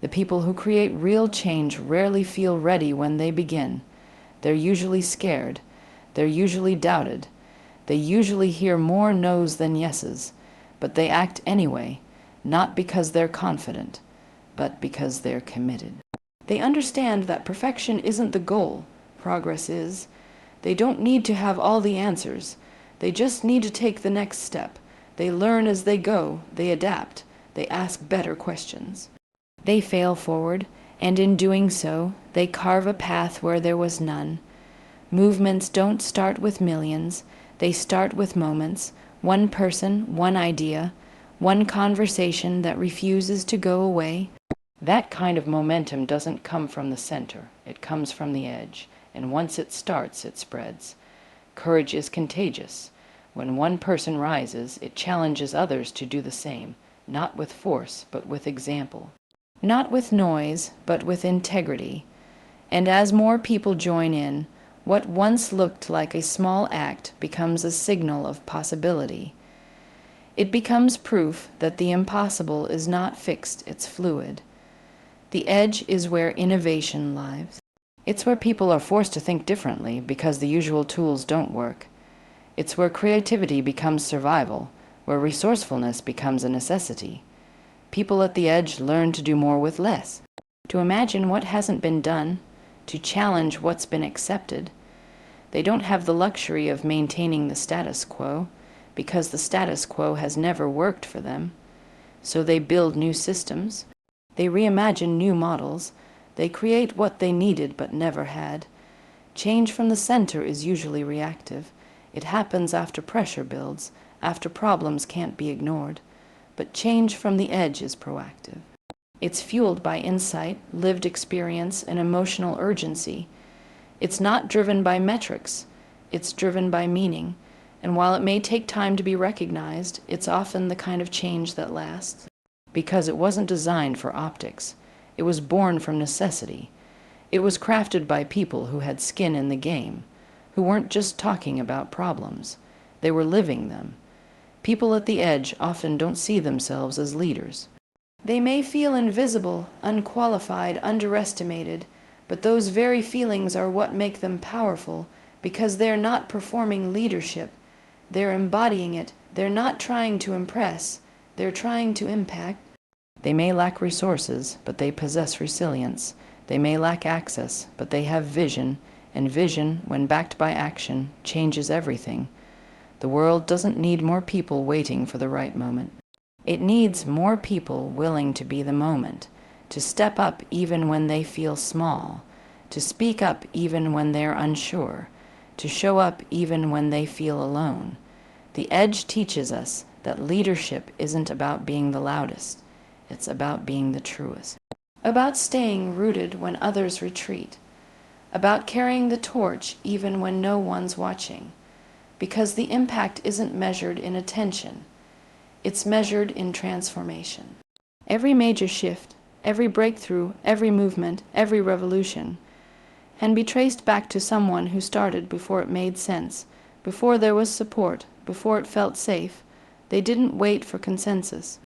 The people who create real change rarely feel ready when they begin. They're usually scared. They're usually doubted. They usually hear more no's than yeses, but they act anyway, not because they're confident, but because they're committed. They understand that perfection isn't the goal, progress is. They don't need to have all the answers. They just need to take the next step. They learn as they go, they adapt, they ask better questions. They fail forward, and in doing so, they carve a path where there was none. Movements don't start with millions, they start with moments, one person, one idea, one conversation that refuses to go away. That kind of momentum doesn't come from the center, it comes from the edge, and once it starts, it spreads. Courage is contagious. When one person rises, it challenges others to do the same, not with force, but with example. Not with noise, but with integrity. And as more people join in, what once looked like a small act becomes a signal of possibility. It becomes proof that the impossible is not fixed, it's fluid. The edge is where innovation lies. It's where people are forced to think differently because the usual tools don't work. It's where creativity becomes survival, where resourcefulness becomes a necessity. People at the edge learn to do more with less, to imagine what hasn't been done, to challenge what's been accepted. They don't have the luxury of maintaining the status quo, because the status quo has never worked for them. So they build new systems, they reimagine new models, they create what they needed but never had. Change from the center is usually reactive. It happens after pressure builds, after problems can't be ignored. But change from the edge is proactive. It's fueled by insight, lived experience, and emotional urgency. It's not driven by metrics. It's driven by meaning. And while it may take time to be recognized, it's often the kind of change that lasts. Because it wasn't designed for optics. It was born from necessity. It was crafted by people who had skin in the game, who weren't just talking about problems. They were living them. People at the edge often don't see themselves as leaders. They may feel invisible, unqualified, underestimated, but those very feelings are what make them powerful, because they're not performing leadership. They're embodying it. They're not trying to impress. They're trying to impact. They may lack resources, but they possess resilience. They may lack access, but they have vision, and vision, when backed by action, changes everything. The world doesn't need more people waiting for the right moment. It needs more people willing to be the moment, to step up even when they feel small, to speak up even when they're unsure, to show up even when they feel alone. The edge teaches us that leadership isn't about being the loudest, it's about being the truest. About staying rooted when others retreat, about carrying the torch even when no one's watching. Because the impact isn't measured in attention, it's measured in transformation. Every major shift, every breakthrough, every movement, every revolution can be traced back to someone who started before it made sense, before there was support, before it felt safe. They didn't wait for consensus.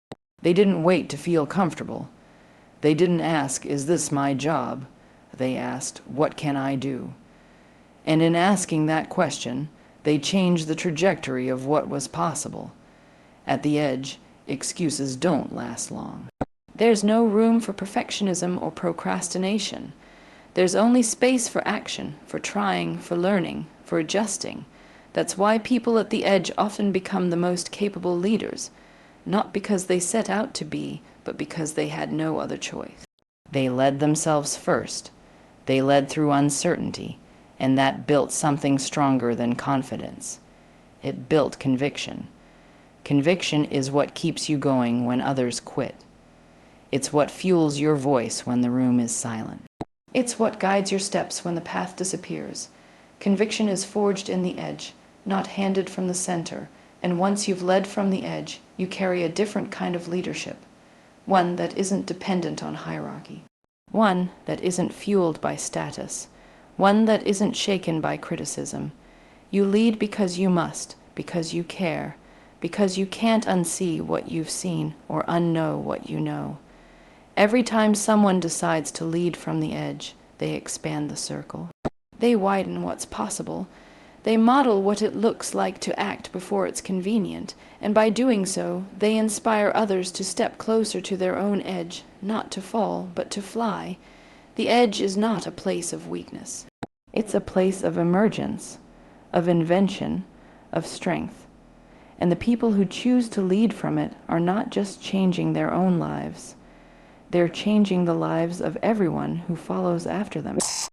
They didn't wait to feel comfortable. They didn't ask, "Is this my job?" They asked, "What can I do?" And in asking that question, they changed the trajectory of what was possible. At the edge, excuses don't last long. There's no room for perfectionism or procrastination. There's only space for action, for trying, for learning, for adjusting. That's why people at the edge often become the most capable leaders, not because they set out to be, but because they had no other choice. They led themselves first. They led through uncertainty, and that built something stronger than confidence. It built conviction. Conviction is what keeps you going when others quit. It's what fuels your voice when the room is silent. It's what guides your steps when the path disappears. Conviction is forged in the edge, not handed from the center, and once you've led from the edge, you carry a different kind of leadership, one that isn't dependent on hierarchy, one that isn't fueled by status, one that isn't shaken by criticism. You lead because you must, because you care, because you can't unsee what you've seen or unknow what you know. Every time someone decides to lead from the edge, they expand the circle. They widen what's possible. They model what it looks like to act before it's convenient, and by doing so, they inspire others to step closer to their own edge, not to fall, but to fly. The edge is not a place of weakness. It's a place of emergence, of invention, of strength. And the people who choose to lead from it are not just changing their own lives. They're changing the lives of everyone who follows after them.